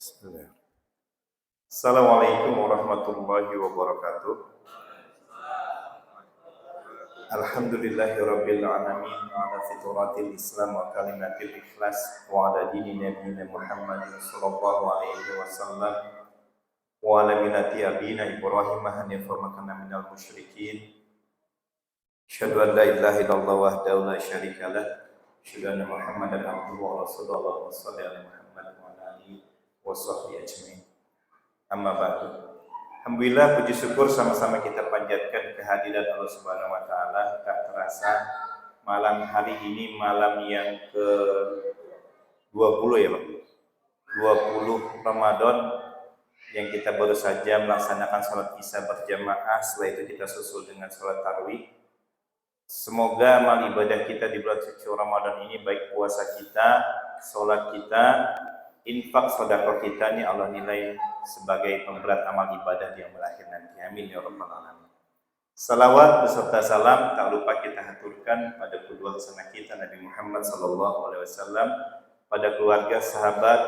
Bismillah. Assalamualaikum warahmatullahi wabarakatuh. Alhamdulillahirabbil alamin ala fitratil Islam wa kalimatil ikhlas wa ala dini nabiyina Muhammadin sallallahu alaihi wasallam wa ala millati abina Ibrahim hanifan ma kana minal musyrikin. Asyhadu an la ilaha illallah wahdahu la syarika lah. Asyhadu anna Muhammadan abduhu wa rasuluhu. Allahumma shalli ala Muhammad wa ala alihi wa sahbihi ajmain. Amma ba'du. Alhamdulillah, puji syukur sama-sama kita panjatkan kehadiran Allah Subhanahu wa taala. Tak terasa malam hari ini malam yang ke-20 ya, Pak. 20 Ramadan yang kita baru saja melaksanakan sholat Isya berjamaah. Setelah itu kita susul dengan sholat tarawih. Semoga amal ibadah kita di bulan suci Ramadan ini, baik puasa kita, sholat kita, infak sedekah kita, ini Allah nilai sebagai pemberat amal ibadah yang berakhir nanti. Amin ya rabbal alamin. Salawat beserta salam tak lupa kita haturkan pada kedua hasanah kita Nabi Muhammad SAW, pada keluarga, sahabat,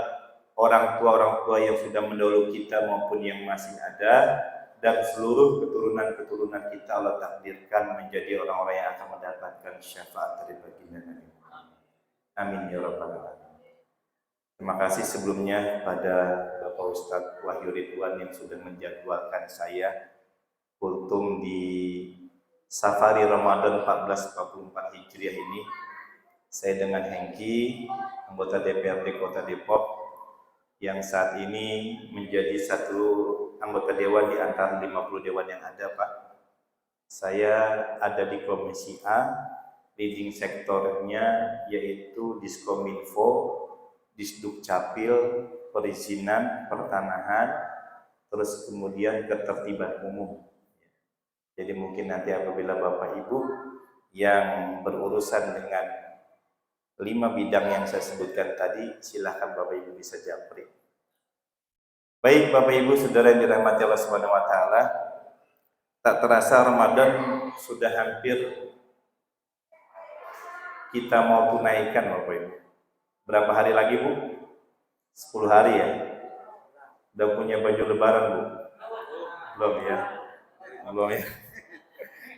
orang tua yang sudah mendahului kita maupun yang masih ada, dan seluruh keturunan kita Allah takdirkan menjadi orang-orang yang akan mendapatkan syafaat dari baginda Nabi Muhammad. Amin ya rabbal alamin. Terima kasih sebelumnya pada Bapak Ustadz Wahyu Ridwan yang sudah menjadwalkan saya kultum di Safari Ramadan 1444 Hijriah ini. Saya dengan Hengki, anggota DPRD Kota Depok, yang saat ini menjadi satu anggota dewan di antara 50 dewan yang ada, Pak. Saya ada di Komisi A, leading sektornya yaitu Diskominfo, Disduk Capil, perizinan, pertanahan, terus kemudian ketertiban umum. Jadi mungkin nanti apabila Bapak Ibu yang berurusan dengan 5 bidang yang saya sebutkan tadi, silahkan Bapak Ibu bisa japri. Baik Bapak Ibu saudara yang dirahmati Allah Subhanahu wa taala, tak terasa Ramadan sudah hampir kita mau tunaikan Bapak Ibu. Berapa hari lagi Bu? 10 hari ya. Udah punya baju lebaran Bu? Belum ya? Belum ya?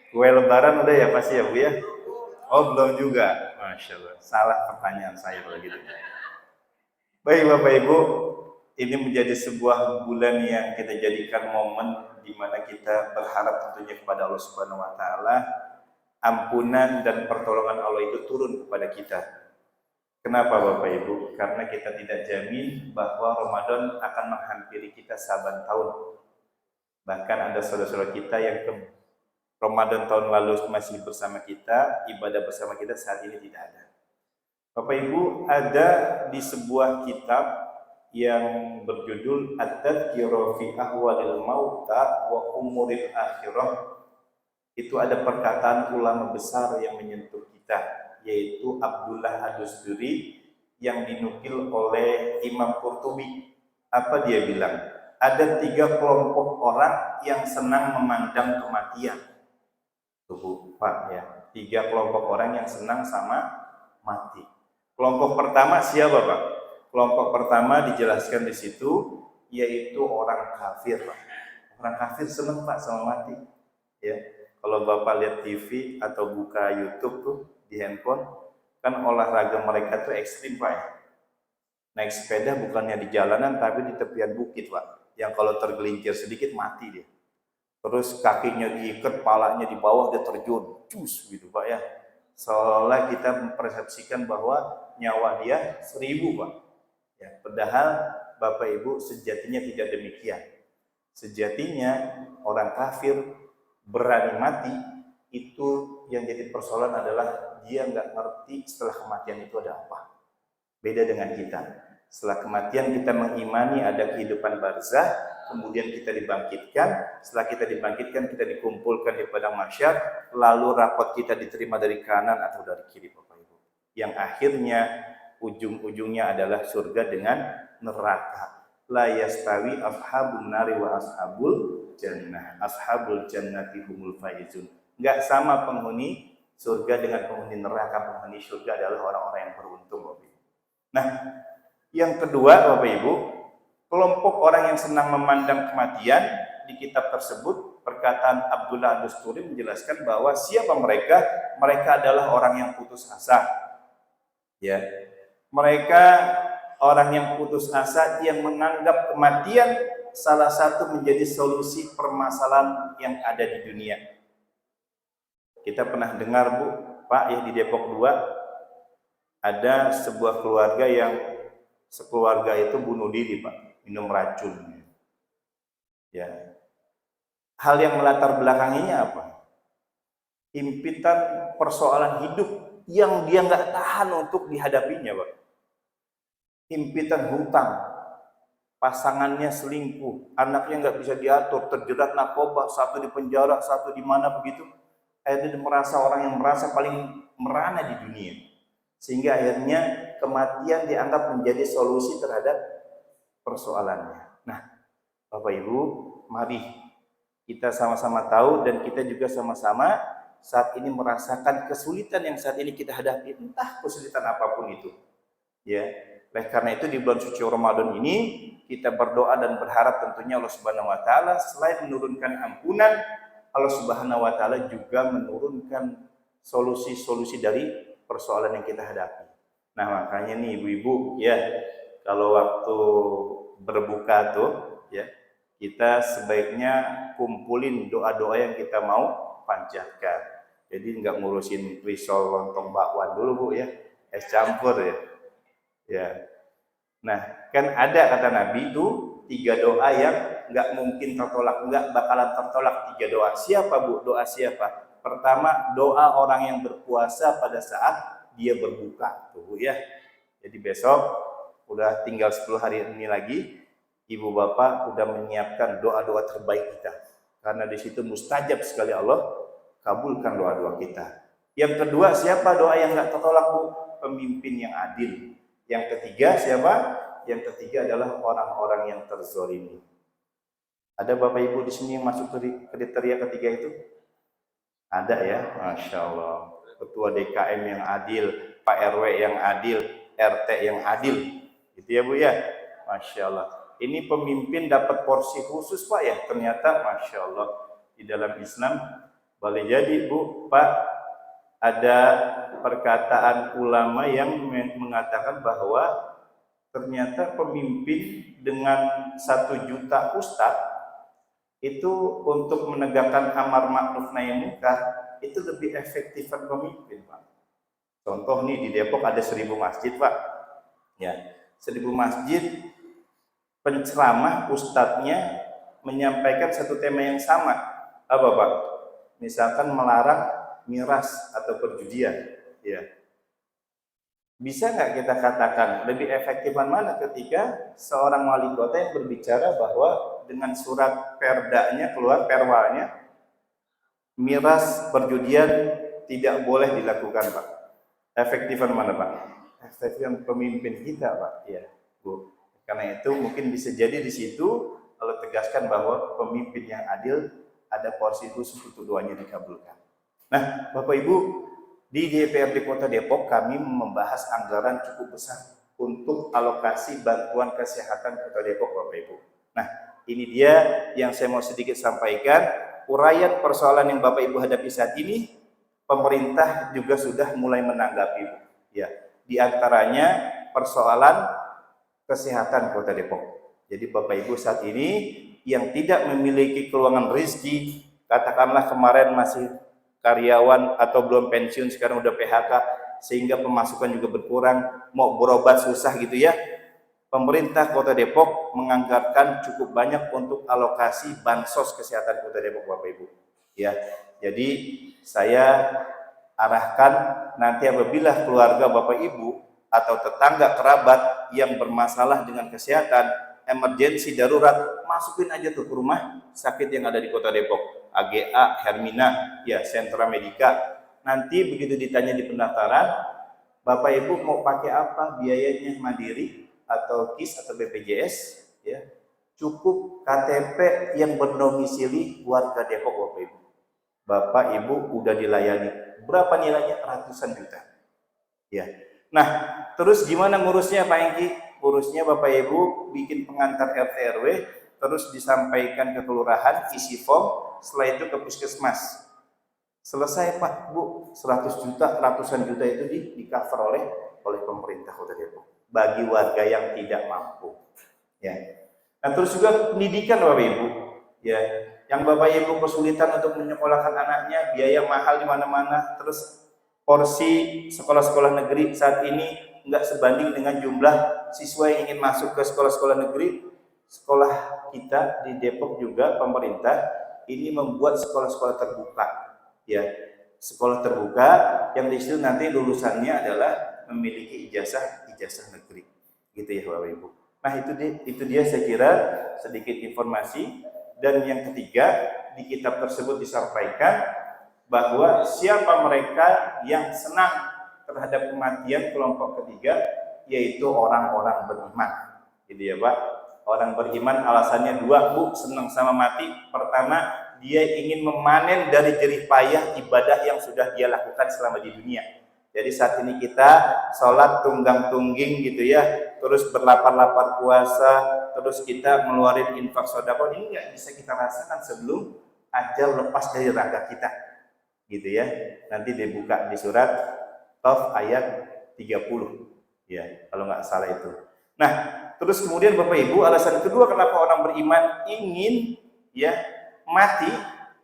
Kue lebaran udah ya pasti ya Bu ya? Oh belum juga? Masya Allah. Salah pertanyaan saya kalau gitu. Baik Bapak Ibu, ini menjadi sebuah bulan yang kita jadikan momen di mana kita berharap tentunya kepada Allah Subhanahu wa taala, ampunan dan pertolongan Allah itu turun kepada kita. Kenapa Bapak Ibu? Karena kita tidak jamin bahwa Ramadan akan menghampiri kita saban tahun. Bahkan ada saudara-saudara kita yang ke Ramadan tahun lalu masih bersama kita, ibadah bersama kita, saat ini tidak ada. Bapak Ibu, ada di sebuah kitab yang berjudul At-Tadhkirah fi Ahwalil Mauta wa Umuril Akhirah. Itu ada perkataan ulama besar yang menyentuh kita, yaitu Abdullah Ad-Dusturi, yang dinukil oleh Imam Qurtubi. Apa dia bilang? Ada 3 kelompok orang yang senang memandang kematian. Tuh Pak ya, 3 kelompok orang yang senang sama mati. Kelompok pertama siapa Pak? Kelompok pertama dijelaskan di situ, yaitu orang kafir Pak. Orang kafir senang Pak sama mati. Ya, kalau Bapak lihat TV atau buka YouTube tuh di handphone, kan olahraga mereka tuh ekstrim Pak ya. Naik sepeda bukannya di jalanan tapi di tepian bukit Pak. Yang kalau tergelincir sedikit mati dia. Terus kakinya diikat, palanya di bawah, dia terjun, cus gitu Pak ya. Seolah kita mempersepsikan bahwa nyawa dia 1000 Pak. Ya, padahal Bapak Ibu sejatinya tidak demikian. Sejatinya orang kafir berani mati, itu yang jadi persoalan adalah dia nggak ngerti setelah kematian itu ada apa. Beda dengan kita. Setelah kematian kita mengimani ada kehidupan barzah, kemudian kita dibangkitkan. Setelah kita dibangkitkan, kita dikumpulkan di padang mahsyar, lalu rapot kita diterima dari kanan atau dari kiri Bapak Ibu. Yang akhirnya ujung-ujungnya adalah surga dengan neraka. La yastawi ashabun nari wa ashabul jannah. Ashabul jannati humul faizun. Enggak sama penghuni surga dengan penghuni neraka. Penghuni surga adalah orang-orang yang beruntung Bapak Ibu. Nah, yang kedua Bapak Ibu, kelompok orang yang senang memandang kematian. Di kitab tersebut perkataan Abdullah Ad-Dusturi menjelaskan bahwa siapa mereka? Mereka adalah orang yang putus asa. Ya, mereka orang yang putus asa yang menganggap kematian salah satu menjadi solusi permasalahan yang ada di dunia. Kita pernah dengar, Bu, Pak, ya di Depok 2 ada sebuah keluarga yang sekeluarga itu bunuh diri, Pak, minum racun. Ya. Hal yang melatar belakanginya apa? Impitan persoalan hidup yang dia nggak tahan untuk dihadapinya, Pak. Impitan hutang, pasangannya selingkuh, anaknya nggak bisa diatur, terjerat narkoba, satu di penjara, satu di mana begitu. Akhirnya merasa orang yang merasa paling merana di dunia. Sehingga akhirnya kematian dianggap menjadi solusi terhadap persoalannya. Nah, Bapak Ibu, mari kita sama-sama tahu dan kita juga sama-sama saat ini merasakan kesulitan yang saat ini kita hadapi, entah kesulitan apapun itu. Ya, oleh karena itu di bulan suci Ramadan ini kita berdoa dan berharap tentunya Allah Subhanahu wa taala selain menurunkan ampunan, Allah Subhanahu wa taala juga menurunkan solusi-solusi dari persoalan yang kita hadapi. Nah, makanya nih ibu-ibu ya, kalau waktu berbuka tuh ya, kita sebaiknya kumpulin doa-doa yang kita mau panjatkan. Jadi nggak ngurusin risol, lontong, bakwan dulu, Bu, ya, es campur ya. Ya. Nah, kan ada kata Nabi itu 3 doa yang nggak mungkin tertolak, nggak bakalan tertolak 3 doa. Siapa, Bu? Doa siapa? Pertama, doa orang yang berpuasa pada saat dia berbuka, tuh, Bu, ya. Jadi besok udah tinggal 10 hari ini lagi. Ibu bapak udah menyiapkan doa-doa terbaik kita. Karena di situ mustajab sekali Allah kabulkan doa-doa kita. Yang kedua, siapa doa yang nggak tertolak, Bu? Pemimpin yang adil. Yang ketiga siapa? Yang ketiga adalah orang-orang yang terzolimi. Ada Bapak Ibu di sini yang masuk kriteria ketiga itu? Ada ya, Masya Allah. Ketua DKM yang adil, Pak RW yang adil, RT yang adil. Gitu ya, Bu, ya? Masya Allah. Ini pemimpin dapat porsi khusus, Pak, ya. Ternyata Masya Allah di dalam Islam boleh jadi, Bu, Pak, ada perkataan ulama yang mengatakan bahwa ternyata pemimpin dengan 1 juta ustadz itu untuk menegakkan amar ma'ruf nahi munkar itu lebih efektifan pemimpin, Pak. Contoh nih di Depok ada 1000 masjid, Pak. Ya, 1000 masjid. Penceramah ustadznya menyampaikan satu tema yang sama. Apa, Pak? Misalkan melarang miras atau perjudian. Ya. Bisa nggak kita katakan lebih efektifan mana ketika seorang wali kota yang berbicara bahwa dengan surat perdanya keluar, perwalnya, miras perjudian tidak boleh dilakukan, Pak. Efektifan mana, Pak? Efektifan pemimpin kita, Pak. Ya, Bu. Karena itu mungkin bisa jadi di situ kalau tegaskan bahwa pemimpin yang adil ada porsi khusus untuk doanya dikabulkan. Nah, Bapak Ibu, di DPRD Kota Depok kami membahas anggaran cukup besar untuk alokasi bantuan kesehatan Kota Depok, Bapak Ibu. Nah, ini dia yang saya mau sedikit sampaikan. Uraian persoalan yang Bapak Ibu hadapi saat ini, pemerintah juga sudah mulai menanggapi. Ya, di antaranya persoalan kesehatan Kota Depok. Jadi Bapak Ibu saat ini yang tidak memiliki keluangan rezeki, katakanlah kemarin masih karyawan atau belum pensiun, sekarang udah PHK, sehingga pemasukan juga berkurang, mau berobat susah gitu ya. Pemerintah Kota Depok menganggarkan cukup banyak untuk alokasi bansos kesehatan Kota Depok, Bapak Ibu. Ya, jadi saya arahkan nanti apabila keluarga Bapak Ibu atau tetangga kerabat yang bermasalah dengan kesehatan, emergensi darurat, masukin aja tuh ke rumah sakit yang ada di Kota Depok, AGA, Hermina, ya, Sentra Medika. Nanti begitu ditanya di pendaftaran, Bapak Ibu mau pakai apa, biayanya mandiri atau KIS atau BPJS, ya, cukup KTP yang berdomisili warga Depok, Bapak Ibu. Bapak Ibu udah dilayani. Berapa nilainya? Ratusan juta. Ya. Nah, terus gimana ngurusnya, Pak Engki? urusnya Bapak Ibu bikin pengantar RT RW, terus disampaikan ke kelurahan, isi form, setelah itu ke puskesmas. Selesai Pak, Bu, 100 juta, ratusan juta itu di cover oleh pemerintah Bapak Ibu bagi warga yang tidak mampu. Ya. Nah, terus juga pendidikan Bapak Ibu, ya, yang Bapak Ibu kesulitan untuk menyekolahkan anaknya, biaya mahal di mana-mana, terus porsi sekolah-sekolah negeri saat ini nggak sebanding dengan jumlah siswa yang ingin masuk ke sekolah-sekolah negeri. Sekolah kita di Depok juga pemerintah ini membuat sekolah-sekolah terbuka, ya, sekolah terbuka yang di situ nanti lulusannya adalah memiliki ijazah negeri, gitu ya Bapak Ibu. Nah itu dia saya kira sedikit informasi. Dan yang ketiga, di kitab tersebut disampaikan bahwa siapa mereka yang senang terhadap kematian kelompok ketiga, yaitu orang-orang beriman, gitu ya Pak. Orang beriman alasannya dua, Bu, senang sama mati. Pertama, dia ingin memanen dari jerih payah ibadah yang sudah dia lakukan selama di dunia. Jadi saat ini kita sholat tunggang-tungging gitu ya, terus berlapar-lapar puasa, terus kita ngeluarin infak sedekah, ini nggak bisa kita rasakan sebelum ajal lepas dari raga kita, gitu ya. Nanti dibuka di surat Qaf ayat 30, ya kalau nggak salah itu. Nah, terus kemudian Bapak Ibu, alasan kedua kenapa orang beriman ingin ya mati,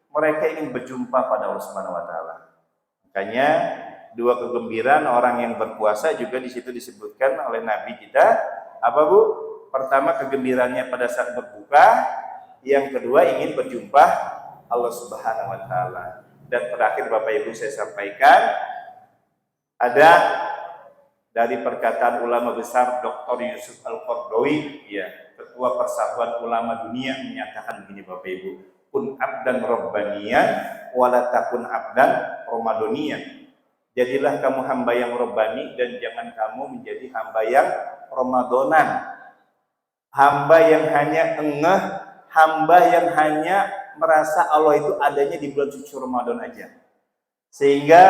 mereka ingin berjumpa pada Allah Subhanahu Wa Taala. Makanya dua kegembiraan orang yang berpuasa juga di situ disebutkan oleh Nabi kita. Apa Bu? Pertama kegembiraannya pada saat berbuka, yang kedua ingin berjumpa Allah Subhanahu Wa Taala. Dan terakhir Bapak Ibu saya sampaikan, ada dari perkataan ulama besar Dr. Yusuf Al-Qaradawi, ya, Ketua Persatuan Ulama Dunia, menyatakan begini Bapak Ibu, kun abdan rabbaniyan wala takun abdan ramadaniyan. Jadilah kamu hamba yang robbani dan jangan kamu menjadi hamba yang ramadonan. Hamba yang hanya engeh, hamba yang hanya merasa Allah itu adanya di bulan suci Ramadan aja. Sehingga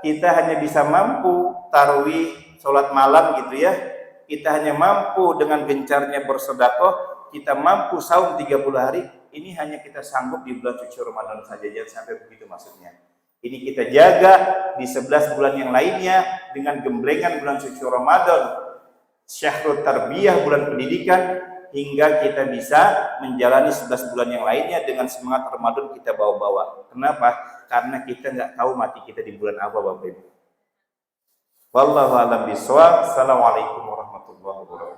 kita hanya bisa mampu tarawih, sholat malam gitu ya. Kita hanya mampu dengan gencarnya bersedekah, kita mampu saum 30 hari. Ini hanya kita sanggup di bulan suci Ramadan saja, jangan sampai begitu maksudnya. Ini kita jaga di 11 bulan yang lainnya dengan gemblengan bulan suci Ramadan, Syahrul Tarbiyah, bulan pendidikan, hingga kita bisa menjalani 11 bulan yang lainnya dengan semangat Ramadan kita bawa-bawa. Kenapa? Karena kita nggak tahu mati kita di bulan apa Bapak Ibu. Wallahu a'lam bishawab. Assalamualaikum warahmatullahi wabarakatuh.